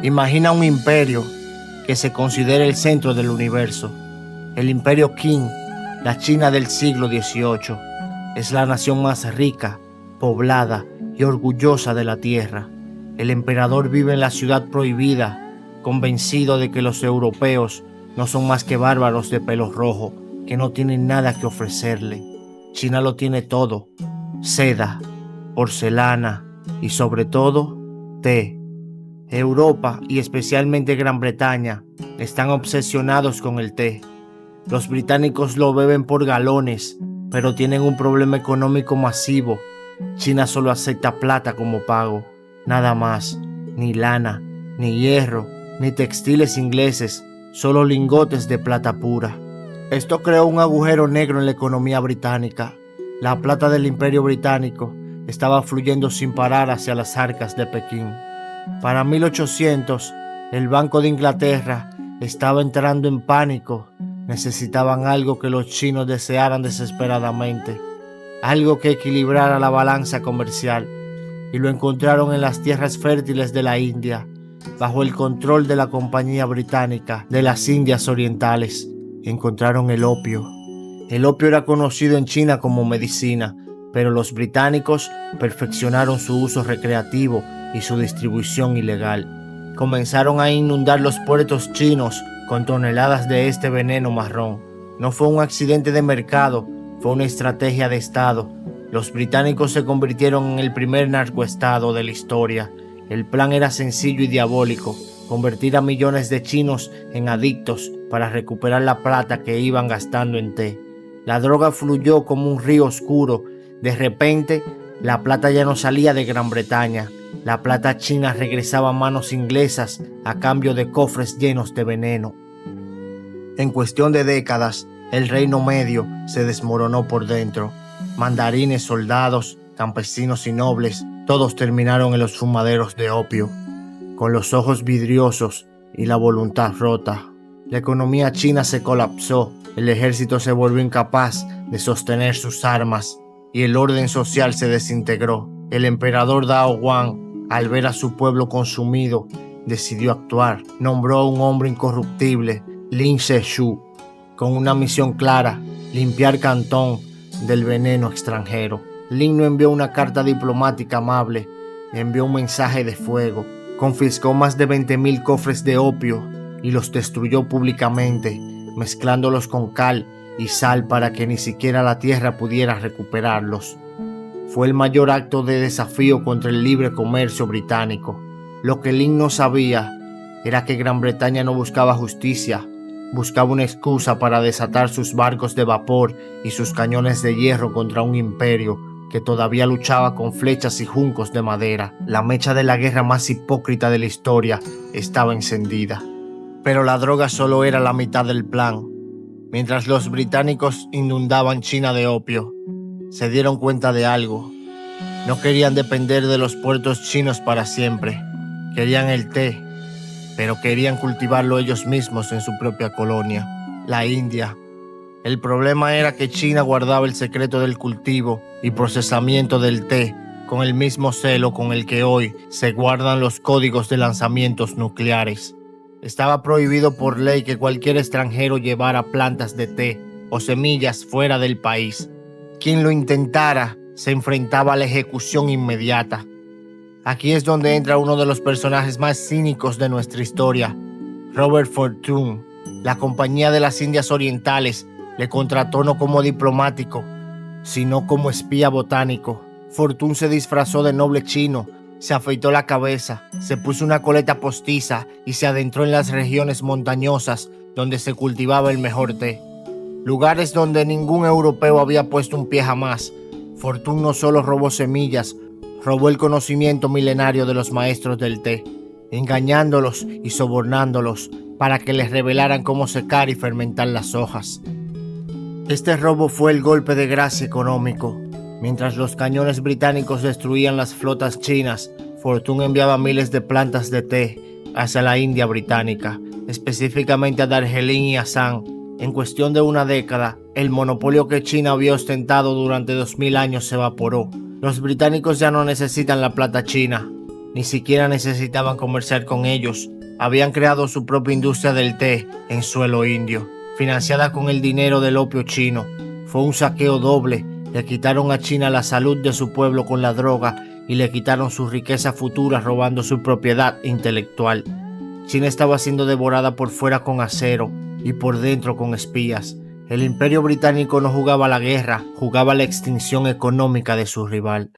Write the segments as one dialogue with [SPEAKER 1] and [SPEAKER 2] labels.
[SPEAKER 1] Imagina un imperio que se considera el centro del universo. El imperio Qing, la China del siglo XVIII, es la nación más rica, poblada y orgullosa de la tierra. El emperador vive en la ciudad prohibida, convencido de que los europeos no son más que bárbaros de pelo rojo, que no tienen nada que ofrecerle. China lo tiene todo: seda, porcelana y sobre todo, té. Europa y especialmente Gran Bretaña están obsesionados con el té. Los británicos lo beben por galones, pero tienen un problema económico masivo. China solo acepta plata como pago, nada más. Ni lana, ni hierro, ni textiles ingleses, solo lingotes de plata pura. Esto creó un agujero negro en la economía británica. La plata del Imperio Británico estaba fluyendo sin parar hacia las arcas de Pekín. Para 1800, el Banco de Inglaterra estaba entrando en pánico. Necesitaban algo que los chinos desearan desesperadamente, algo que equilibrara la balanza comercial, y lo encontraron en las tierras fértiles de la India, bajo el control de la Compañía Británica de las Indias Orientales. Encontraron el opio. El opio era conocido en China como medicina, pero los británicos perfeccionaron su uso recreativo y su distribución ilegal. Comenzaron a inundar los puertos chinos con toneladas de este veneno marrón. No fue un accidente de mercado, fue una estrategia de Estado. Los británicos se convirtieron en el primer narcoestado de la historia. El plan era sencillo y diabólico: convertir a millones de chinos en adictos para recuperar la plata que iban gastando en té. La droga fluyó como un río oscuro. De repente, la plata ya no salía de Gran Bretaña. La plata china regresaba a manos inglesas a cambio de cofres llenos de veneno. En cuestión de décadas, el Reino Medio se desmoronó por dentro. Mandarines, soldados, campesinos y nobles, todos terminaron en los fumaderos de opio, con los ojos vidriosos y la voluntad rota. La economía china se colapsó, el ejército se volvió incapaz de sostener sus armas y el orden social se desintegró. El emperador Dao Guang, al ver a su pueblo consumido, decidió actuar. Nombró a un hombre incorruptible, Lin Zexu, con una misión clara: limpiar Cantón del veneno extranjero. Lin no envió una carta diplomática amable, envió un mensaje de fuego. Confiscó más de 20,000 cofres de opio y los destruyó públicamente, mezclándolos con cal y sal para que ni siquiera la tierra pudiera recuperarlos. Fue el mayor acto de desafío contra el libre comercio británico. Lo que Lin no sabía era que Gran Bretaña no buscaba justicia, buscaba una excusa para desatar sus barcos de vapor y sus cañones de hierro contra un imperio que todavía luchaba con flechas y juncos de madera. La mecha de la guerra más hipócrita de la historia estaba encendida. Pero la droga solo era la mitad del plan. Mientras los británicos inundaban China de opio, se dieron cuenta de algo. No querían depender de los puertos chinos para siempre. Querían el té, pero querían cultivarlo ellos mismos en su propia colonia, la India. El problema era que China guardaba el secreto del cultivo y procesamiento del té con el mismo celo con el que hoy se guardan los códigos de lanzamientos nucleares. Estaba prohibido por ley que cualquier extranjero llevara plantas de té o semillas fuera del país. Quien lo intentara se enfrentaba a la ejecución inmediata. Aquí es donde entra uno de los personajes más cínicos de nuestra historia, Robert Fortune. La Compañía de las Indias Orientales le contrató no como diplomático, sino como espía botánico. Fortune se disfrazó de noble chino, se afeitó la cabeza, se puso una coleta postiza y se adentró en las regiones montañosas donde se cultivaba el mejor té. Lugares donde ningún europeo había puesto un pie jamás. Fortune no solo robó semillas, robó el conocimiento milenario de los maestros del té, engañándolos y sobornándolos para que les revelaran cómo secar y fermentar las hojas. Este robo fue el golpe de gracia económico. Mientras los cañones británicos destruían las flotas chinas, Fortune enviaba miles de plantas de té hacia la India británica, específicamente a Darjeeling y Assam. En cuestión de una década, el monopolio que China había ostentado durante 2000 años se evaporó. Los británicos ya no necesitan la plata china, Ni siquiera necesitaban comerciar con ellos. Habían creado su propia industria del té en suelo indio, financiada con el dinero del opio chino. Fue un saqueo doble. Le quitaron a China la salud de su pueblo con la droga y le quitaron su riqueza futura robando su propiedad intelectual. China estaba siendo devorada por fuera con acero y por dentro con espías. El Imperio Británico no jugaba la guerra, jugaba la extinción económica de su rival.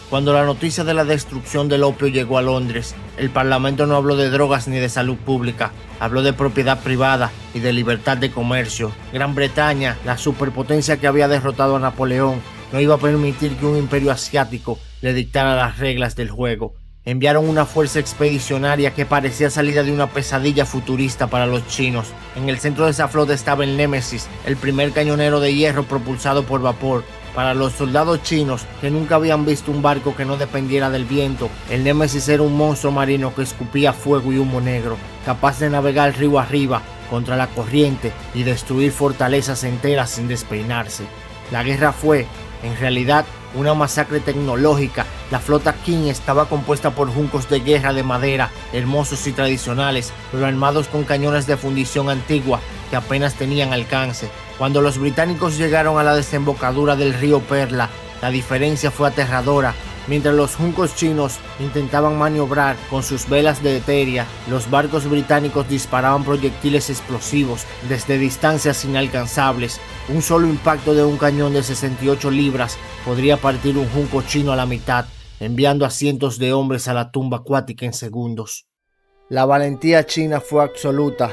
[SPEAKER 1] Cuando la noticia de la destrucción del opio llegó a Londres, el Parlamento no habló de drogas ni de salud pública, habló de propiedad privada y de libertad de comercio. Gran Bretaña, la superpotencia que había derrotado a Napoleón, no iba a permitir que un imperio asiático le dictara las reglas del juego. Enviaron una fuerza expedicionaria que parecía salida de una pesadilla futurista para los chinos. En el centro de esa flota estaba el Némesis, el primer cañonero de hierro propulsado por vapor. Para los soldados chinos, que nunca habían visto un barco que no dependiera del viento, el Némesis era un monstruo marino que escupía fuego y humo negro, capaz de navegar río arriba contra la corriente y destruir fortalezas enteras sin despeinarse. La guerra fue, en realidad, una masacre tecnológica. La flota Qing estaba compuesta por juncos de guerra de madera, hermosos y tradicionales, pero armados con cañones de fundición antigua que apenas tenían alcance. Cuando los británicos llegaron a la desembocadura del río Perla, la diferencia fue aterradora. Mientras los juncos chinos intentaban maniobrar con sus velas de eteria, los barcos británicos disparaban proyectiles explosivos desde distancias inalcanzables. Un solo impacto de un cañón de 68 libras podría partir un junco chino a la mitad, enviando a cientos de hombres a la tumba acuática en segundos. La valentía china fue absoluta,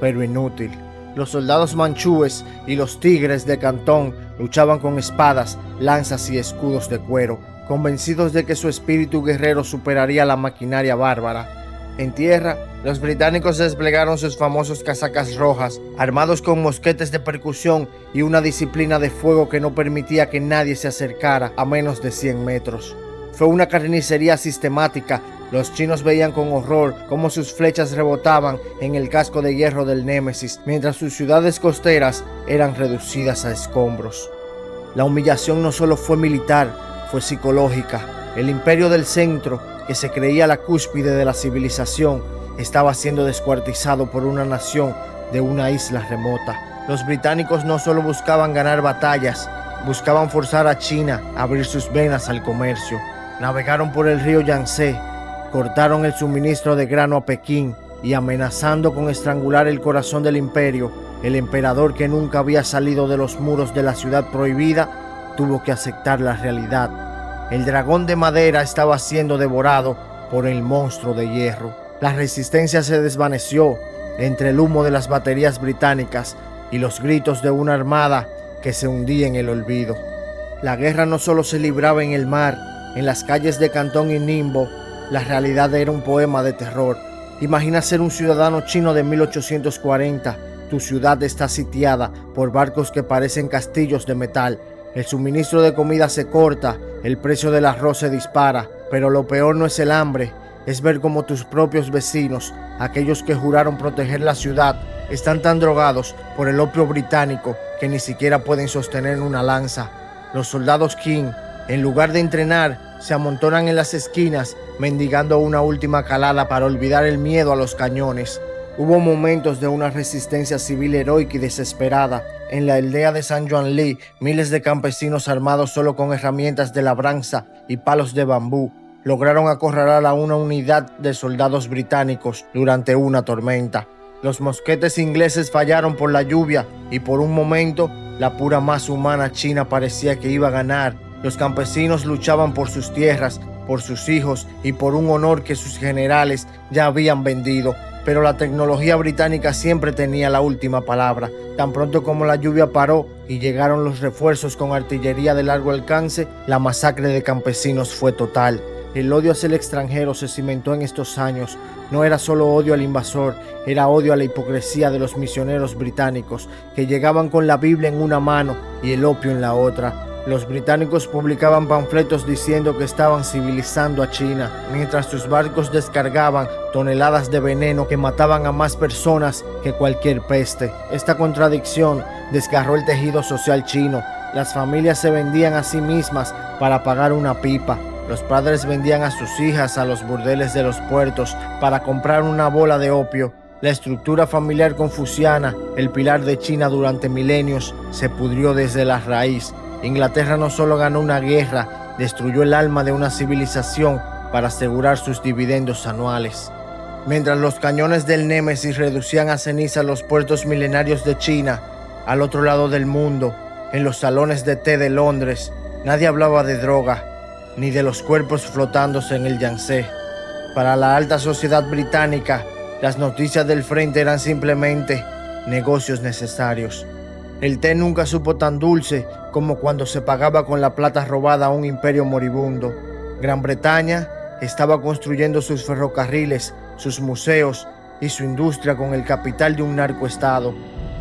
[SPEAKER 1] pero inútil. Los soldados manchúes y los tigres de Cantón luchaban con espadas, lanzas y escudos de cuero, convencidos de que su espíritu guerrero superaría la maquinaria bárbara. En tierra, los británicos desplegaron sus famosos casacas rojas, armados con mosquetes de percusión y una disciplina de fuego que no permitía que nadie se acercara a menos de 100 metros. Fue una carnicería sistemática. Los chinos veían con horror cómo sus flechas rebotaban en el casco de hierro del Némesis, mientras sus ciudades costeras eran reducidas a escombros. La humillación no solo fue militar, fue psicológica. El imperio del centro, que se creía la cúspide de la civilización, estaba siendo descuartizado por una nación de una isla remota. Los británicos no solo buscaban ganar batallas, buscaban forzar a China a abrir sus venas al comercio. Navegaron por el río Yangtze, cortaron el suministro de grano a Pekín y, amenazando con estrangular el corazón del imperio, el emperador, que nunca había salido de los muros de la ciudad prohibida, tuvo que aceptar la realidad. El dragón de madera estaba siendo devorado por el monstruo de hierro. La resistencia se desvaneció entre el humo de las baterías británicas y los gritos de una armada que se hundía en el olvido. La guerra no solo se libraba en el mar, en las calles de Cantón y Ningbo. La realidad era un poema de terror. Imagina ser un ciudadano chino de 1840. Tu ciudad está sitiada por barcos que parecen castillos de metal. El suministro de comida se corta, el precio del arroz se dispara. Pero lo peor no es el hambre, es ver cómo tus propios vecinos, aquellos que juraron proteger la ciudad, están tan drogados por el opio británico que ni siquiera pueden sostener una lanza. Los soldados Qing, en lugar de entrenar, se amontonan en las esquinas mendigando una última calada para olvidar el miedo a los cañones. Hubo momentos de una resistencia civil heroica y desesperada. En la aldea de San Juan Li, miles de campesinos armados solo con herramientas de labranza y palos de bambú lograron acorralar a una unidad de soldados británicos durante una tormenta. Los mosquetes ingleses fallaron por la lluvia y por un momento la pura masa humana china parecía que iba a ganar. Los campesinos luchaban por sus tierras, por sus hijos y por un honor que sus generales ya habían vendido. Pero la tecnología británica siempre tenía la última palabra. Tan pronto como la lluvia paró y llegaron los refuerzos con artillería de largo alcance, la masacre de campesinos fue total. El odio hacia el extranjero se cimentó en estos años. No era solo odio al invasor, era odio a la hipocresía de los misioneros británicos, que llegaban con la Biblia en una mano y el opio en la otra. Los británicos publicaban panfletos diciendo que estaban civilizando a China, mientras sus barcos descargaban toneladas de veneno que mataban a más personas que cualquier peste. Esta contradicción desgarró el tejido social chino. Las familias se vendían a sí mismas para pagar una pipa. Los padres vendían a sus hijas a los burdeles de los puertos para comprar una bola de opio. La estructura familiar confuciana, el pilar de China durante milenios, se pudrió desde la raíz. Inglaterra no solo ganó una guerra, destruyó el alma de una civilización para asegurar sus dividendos anuales. Mientras los cañones del Némesis reducían a ceniza los puertos milenarios de China, al otro lado del mundo, en los salones de té de Londres, nadie hablaba de droga, ni de los cuerpos flotándose en el Yangtze. Para la alta sociedad británica, las noticias del frente eran simplemente negocios necesarios. El té nunca supo tan dulce como cuando se pagaba con la plata robada a un imperio moribundo. Gran Bretaña estaba construyendo sus ferrocarriles, sus museos y su industria con el capital de un narcoestado.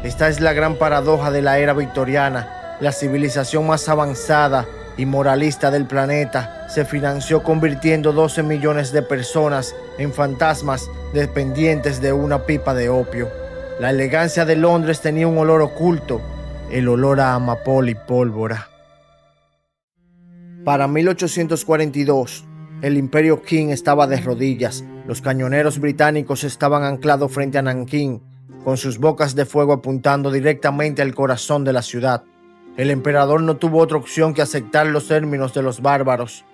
[SPEAKER 1] Esta es la gran paradoja de la era victoriana. La civilización más avanzada y moralista del planeta se financió convirtiendo 12 millones de personas en fantasmas dependientes de una pipa de opio. La elegancia de Londres tenía un olor oculto, el olor a amapola y pólvora. Para 1842, el Imperio Qing estaba de rodillas. Los cañoneros británicos estaban anclados frente a Nankín, con sus bocas de fuego apuntando directamente al corazón de la ciudad. El emperador no tuvo otra opción que aceptar los términos de los bárbaros.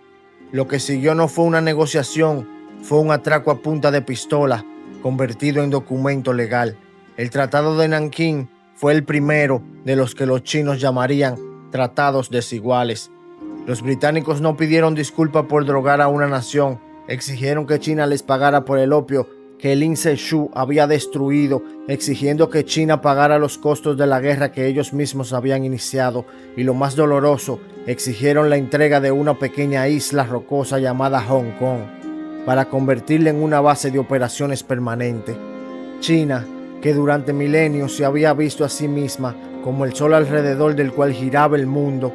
[SPEAKER 1] Lo que siguió no fue una negociación, fue un atraco a punta de pistola, convertido en documento legal. El Tratado de Nankín fue el primero de los que los chinos llamarían tratados desiguales. Los británicos no pidieron disculpa por drogar a una nación, exigieron que China les pagara por el opio que Lin Se-shu había destruido, exigiendo que China pagara los costos de la guerra que ellos mismos habían iniciado, y lo más doloroso, exigieron la entrega de una pequeña isla rocosa llamada Hong Kong, para convertirla en una base de operaciones permanente. China, que durante milenios se había visto a sí misma como el sol alrededor del cual giraba el mundo,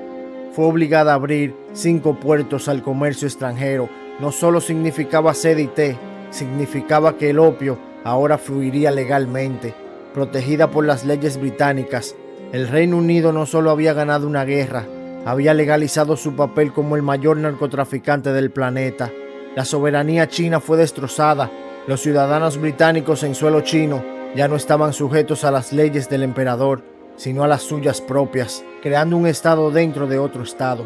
[SPEAKER 1] fue obligada a abrir 5 puertos al comercio extranjero. No solo significaba sede y té, significaba que el opio ahora fluiría legalmente. Protegida por las leyes británicas, el Reino Unido no solo había ganado una guerra, había legalizado su papel como el mayor narcotraficante del planeta. La soberanía china fue destrozada. Los ciudadanos británicos en suelo chino ya no estaban sujetos a las leyes del emperador, sino a las suyas propias, creando un estado dentro de otro estado.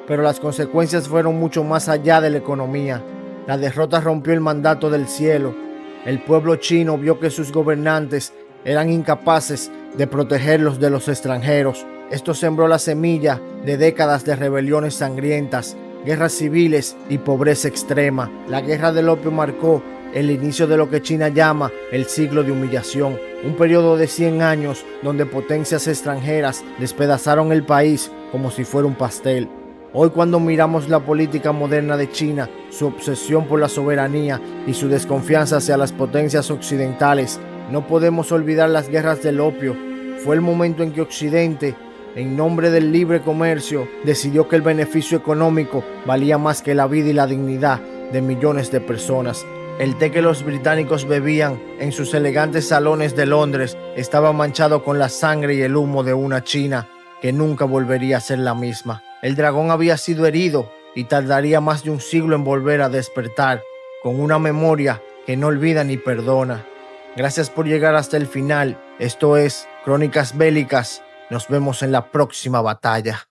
[SPEAKER 1] Pero las consecuencias fueron mucho más allá de la economía. La derrota rompió el mandato del cielo. El pueblo chino vio que sus gobernantes eran incapaces de protegerlos de los extranjeros. Esto sembró la semilla de décadas de rebeliones sangrientas, guerras civiles y pobreza extrema. La guerra del opio marcó el inicio de lo que China llama el siglo de humillación, un periodo de 100 años donde potencias extranjeras despedazaron el país como si fuera un pastel. Hoy, cuando miramos la política moderna de China, su obsesión por la soberanía y su desconfianza hacia las potencias occidentales, no podemos olvidar las guerras del opio. Fue el momento en que Occidente, en nombre del libre comercio, decidió que el beneficio económico valía más que la vida y la dignidad de millones de personas. El té que los británicos bebían en sus elegantes salones de Londres estaba manchado con la sangre y el humo de una China que nunca volvería a ser la misma. El dragón había sido herido y tardaría más de un siglo en volver a despertar, con una memoria que no olvida ni perdona. Gracias por llegar hasta el final. Esto es Crónicas Bélicas. Nos vemos en la próxima batalla.